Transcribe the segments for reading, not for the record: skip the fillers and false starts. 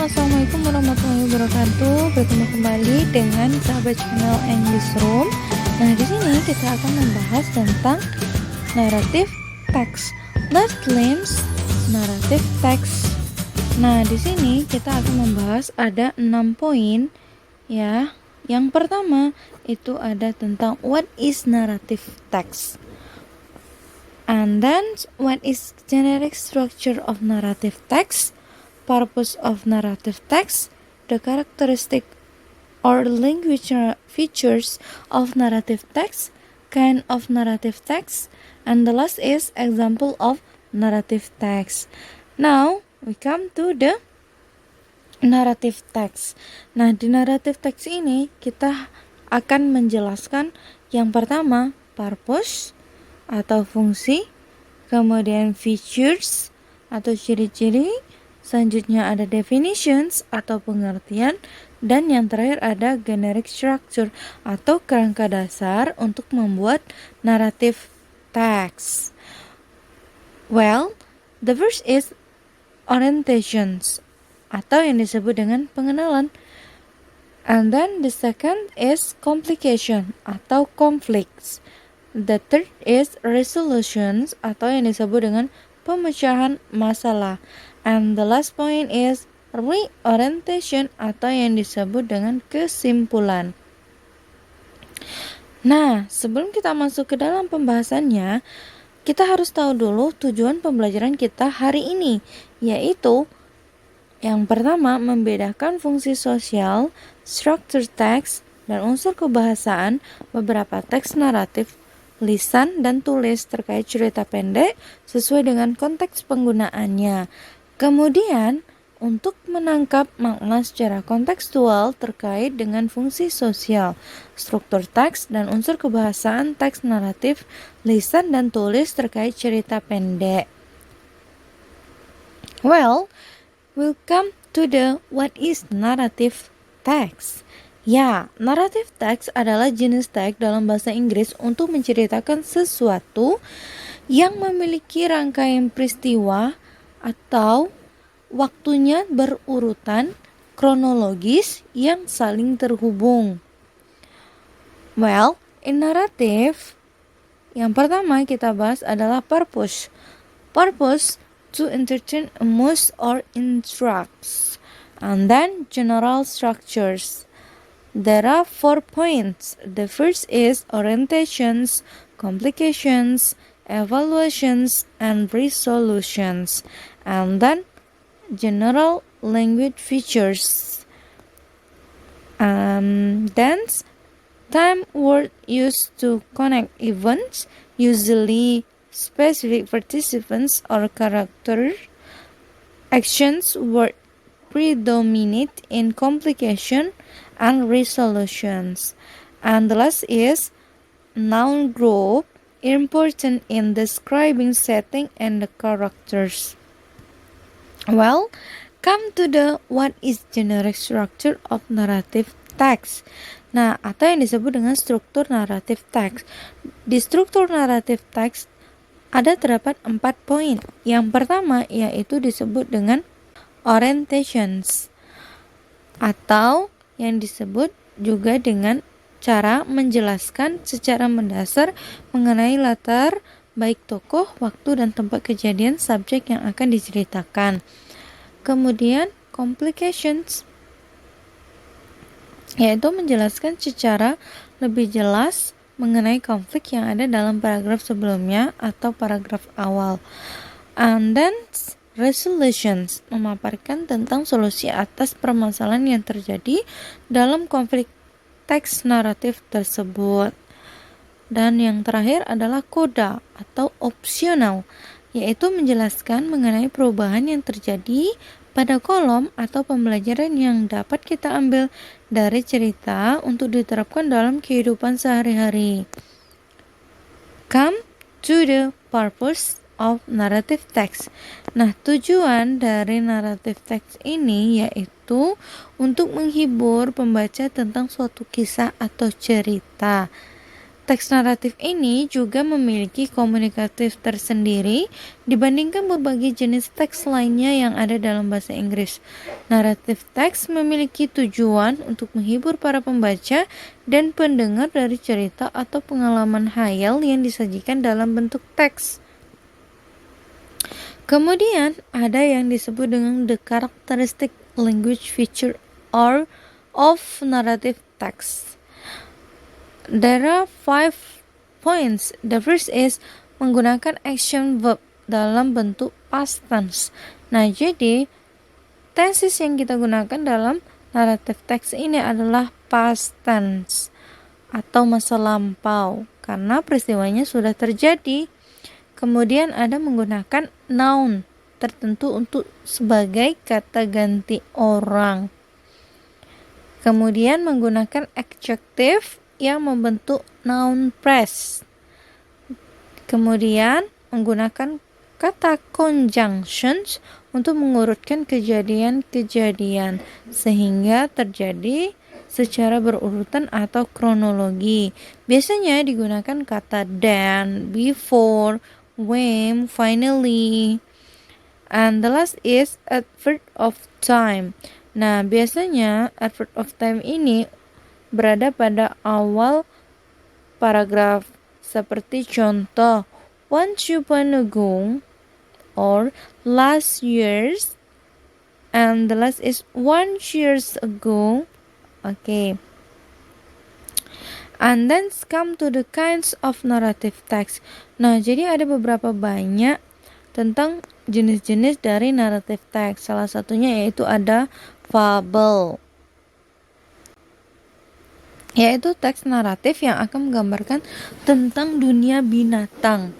Assalamualaikum warahmatullahi wabarakatuh. Bertemu kembali dengan sahabat channel English Room. Nah, di sini kita akan membahas tentang narrative text. Let's learn narrative text. Nah, di sini kita akan membahas ada 6 poin ya. Yang pertama itu ada tentang what is narrative text. And then what is generic structure of narrative text? Purpose of narrative text, the characteristic or language features of narrative text, kind of narrative text, and the last is example of narrative text. Now, we come to the narrative text. Nah, di narrative text ini kita akan menjelaskan yang pertama, purpose atau fungsi, kemudian features atau ciri-ciri, selanjutnya ada definitions atau pengertian, dan yang terakhir ada generic structure atau kerangka dasar untuk membuat narrative text. Well, the first is orientations atau yang disebut dengan pengenalan. And then the second is complication atau conflicts. The third is resolutions atau yang disebut dengan pemecahan masalah. And the last point is reorientation atau yang disebut dengan kesimpulan. Nah, sebelum kita masuk ke dalam pembahasannya, kita harus tahu dulu tujuan pembelajaran kita hari ini, yaitu yang pertama membedakan fungsi sosial, structure text, dan unsur kebahasaan beberapa teks naratif, lisan dan tulis terkait cerita pendek sesuai dengan konteks penggunaannya. Kemudian, untuk menangkap makna secara kontekstual terkait dengan fungsi sosial, struktur teks dan unsur kebahasaan teks naratif, lisan dan tulis terkait cerita pendek. Well, we'll come to the what is narrative text. Ya, narrative text adalah jenis teks dalam bahasa Inggris untuk menceritakan sesuatu yang memiliki rangkaian peristiwa atau waktunya berurutan kronologis yang saling terhubung. Well, in narrative, yang pertama kita bahas adalah purpose. Purpose to entertain, amuse, or instruct. And then general structures. There are 4 points. The first is orientations, complications, evaluations, and resolutions. And then general language features. Then time word used to connect events, usually specific participants or character. Actions word predominate in complication and resolutions. And the last is noun group, important in describing setting and the characters. Well, come to the what is generic structure of narrative text. Nah, atau yang disebut dengan struktur naratif teks. Di struktur naratif teks ada terdapat 4 poin. Yang pertama yaitu disebut dengan orientations atau yang disebut juga dengan cara menjelaskan secara mendasar mengenai latar baik tokoh, waktu, dan tempat kejadian subjek yang akan diceritakan. Kemudian complications yaitu menjelaskan secara lebih jelas mengenai konflik yang ada dalam paragraf sebelumnya atau paragraf awal. And then resolutions memaparkan tentang solusi atas permasalahan yang terjadi dalam konflik teks naratif tersebut. Dan yang terakhir adalah koda atau opsional, yaitu menjelaskan mengenai perubahan yang terjadi pada kolom atau pembelajaran yang dapat kita ambil dari cerita untuk diterapkan dalam kehidupan sehari-hari. Come to the purpose of narrative text. Nah, tujuan dari narrative text ini yaitu untuk menghibur pembaca tentang suatu kisah atau cerita. Teks naratif ini juga memiliki komunikatif tersendiri dibandingkan berbagai jenis teks lainnya yang ada dalam bahasa Inggris. Naratif teks memiliki tujuan untuk menghibur para pembaca dan pendengar dari cerita atau pengalaman hayal yang disajikan dalam bentuk teks. Kemudian ada yang disebut dengan the characteristic language feature or of narrative text. There are 5 points. The first is menggunakan action verb dalam bentuk past tense. Nah, jadi tenses yang kita gunakan dalam narrative text ini adalah past tense atau masa lampau karena peristiwanya sudah terjadi. Kemudian ada menggunakan noun tertentu untuk sebagai kata ganti orang. Kemudian menggunakan adjective yang membentuk noun phrase. Kemudian menggunakan kata conjunctions untuk mengurutkan kejadian-kejadian sehingga terjadi secara berurutan atau kronologi. Biasanya digunakan kata then, before, when, finally. And the last is adverb of time. Nah, biasanya adverb of time ini berada pada awal paragraf seperti contoh once upon ago or last years, and the last is 1 years ago. Okay. And then come to the kinds of narrative text. Nah, jadi ada beberapa banyak tentang jenis-jenis dari narrative text. Salah satunya yaitu ada fable, yaitu teks naratif yang akan menggambarkan tentang dunia binatang.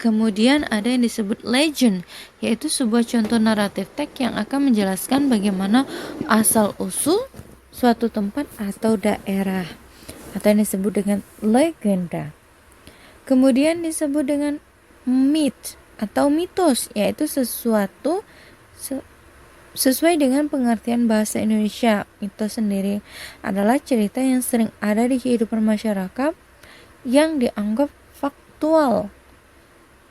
Kemudian ada yang disebut legend, yaitu sebuah contoh naratif teks yang akan menjelaskan bagaimana asal-usul suatu tempat atau daerah, atau yang disebut dengan legenda. Kemudian disebut dengan myth atau mitos, yaitu sesuatu sesuai dengan pengertian bahasa Indonesia. Mitos sendiri adalah cerita yang sering ada di kehidupan masyarakat yang dianggap faktual.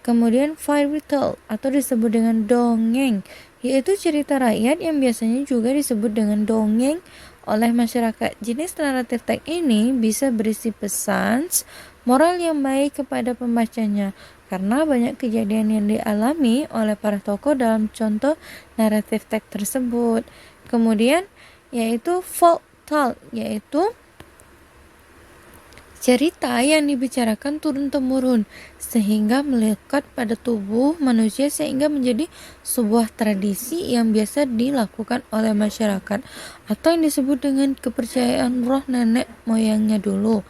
Kemudian fairy tale atau disebut dengan dongeng, yaitu cerita rakyat yang biasanya juga disebut dengan dongeng oleh masyarakat. Jenis naratif teks ini bisa berisi pesan moral yang baik kepada pembacanya karena banyak kejadian yang dialami oleh para tokoh dalam contoh naratif teks tersebut. Kemudian yaitu folk tale, yaitu cerita yang dibicarakan turun-temurun sehingga melekat pada tubuh manusia sehingga menjadi sebuah tradisi yang biasa dilakukan oleh masyarakat atau yang disebut dengan kepercayaan roh nenek moyangnya dulu.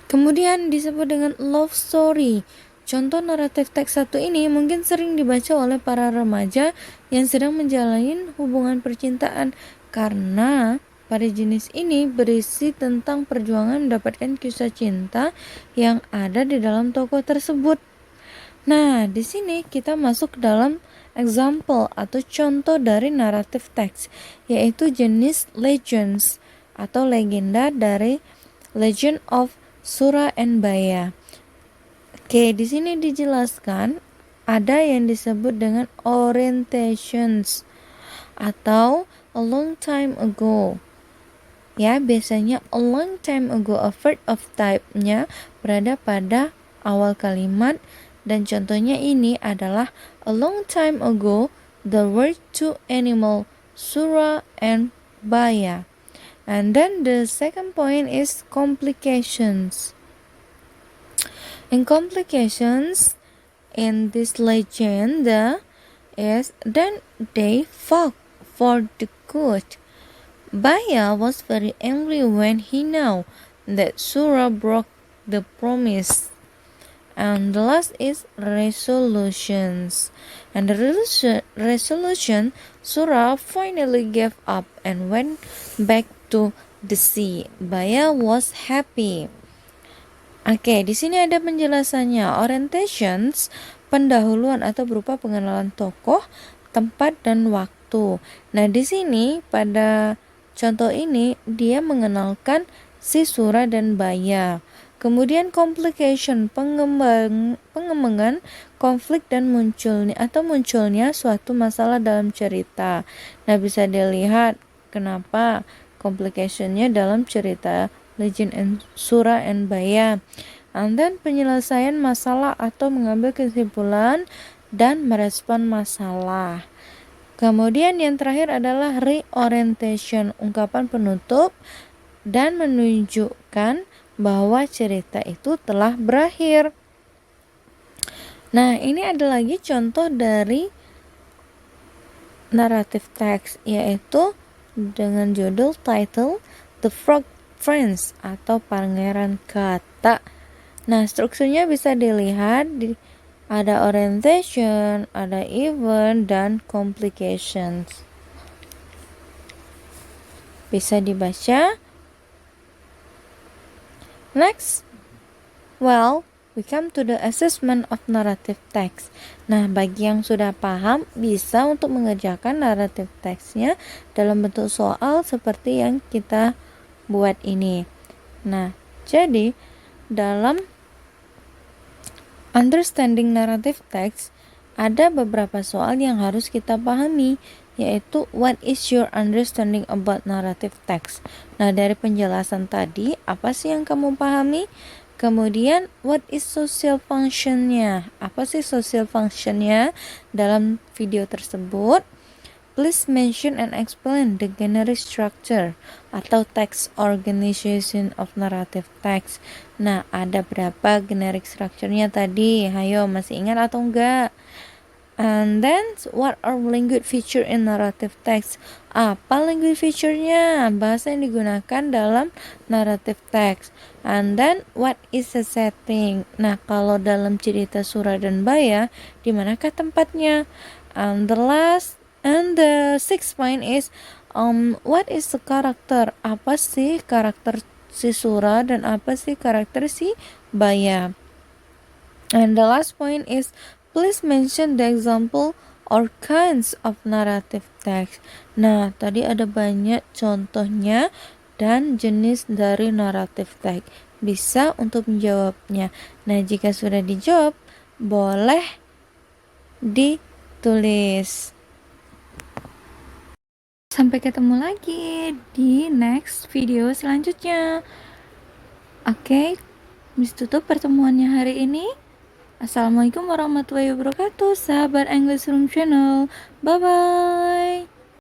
Kemudian disebut dengan love story. Contoh naratif teks satu ini mungkin sering dibaca oleh para remaja yang sedang menjalani hubungan percintaan karena pada jenis ini berisi tentang perjuangan mendapatkan kisah cinta yang ada di dalam tokoh tersebut. Nah, di sini kita masuk ke dalam example atau contoh dari naratif teks, yaitu jenis legends atau legenda dari Legend of Sura and Baya. Oke, di sini dijelaskan ada yang disebut dengan orientations atau a long time ago. Ya, biasanya a long time ago, a verb of type-nya berada pada awal kalimat dan contohnya ini adalah a long time ago, the word to animal, Sura and Baya. And then the second point is complications. In complications in this legend is then they fought for the good. Baya was very angry when he knew that Sura broke the promise. And the last is resolutions. And the resolution, Sura finally gave up and went back to the sea. Baya was happy. Oke, di sini ada penjelasannya. Orientations, pendahuluan atau berupa pengenalan tokoh, tempat dan waktu. Nah, di sini pada contoh ini dia mengenalkan si Sura dan Baya. Kemudian complication, pengembangan konflik dan munculnya suatu masalah dalam cerita. Nah, bisa dilihat kenapa complicationnya dalam cerita Legend and Sura and Baya. And then penyelesaian masalah atau mengambil kesimpulan dan merespon masalah. Kemudian yang terakhir adalah reorientation, ungkapan penutup dan menunjukkan bahwa cerita itu telah berakhir. Nah, ini ada lagi contoh dari narrative text, yaitu dengan judul title The Frog Prince atau Pangeran Kata. Nah, strukturnya bisa dilihat ada orientation, ada event, dan complications. Bisa dibaca. Next, we come to the assessment of narrative text. Nah, bagi yang sudah paham, bisa untuk mengerjakan narrative textnya dalam bentuk soal seperti yang kita buat ini. Nah, jadi dalam understanding narrative text, ada beberapa soal yang harus kita pahami, yaitu what is your understanding about narrative text. Nah, dari penjelasan tadi, apa sih yang kamu pahami? Kemudian, what is social functionnya? Apa sih social functionnya dalam video tersebut? Please mention and explain the generic structure atau text organization of narrative text. Nah, ada berapa generic structure-nya tadi? Hayo, masih ingat atau enggak? And then, what are language feature in narrative text? Apa language feature-nya? Bahasa yang digunakan dalam narrative text. And then, what is the setting? Nah, kalau dalam cerita Sura dan Baya, di manakah tempatnya? And the sixth point is, what is the character? Apa sih karakter si Sura dan apa sih karakter si Baya? And the last point is, please mention the example or kinds of narrative text. Nah, tadi ada banyak contohnya dan jenis dari narrative text. Bisa untuk menjawabnya. Nah, jika sudah dijawab, boleh ditulis. Sampai ketemu lagi di next video selanjutnya. Oke, bis tutup pertemuannya hari ini. Assalamualaikum warahmatullahi wabarakatuh, sahabat English Room Channel. Bye-bye.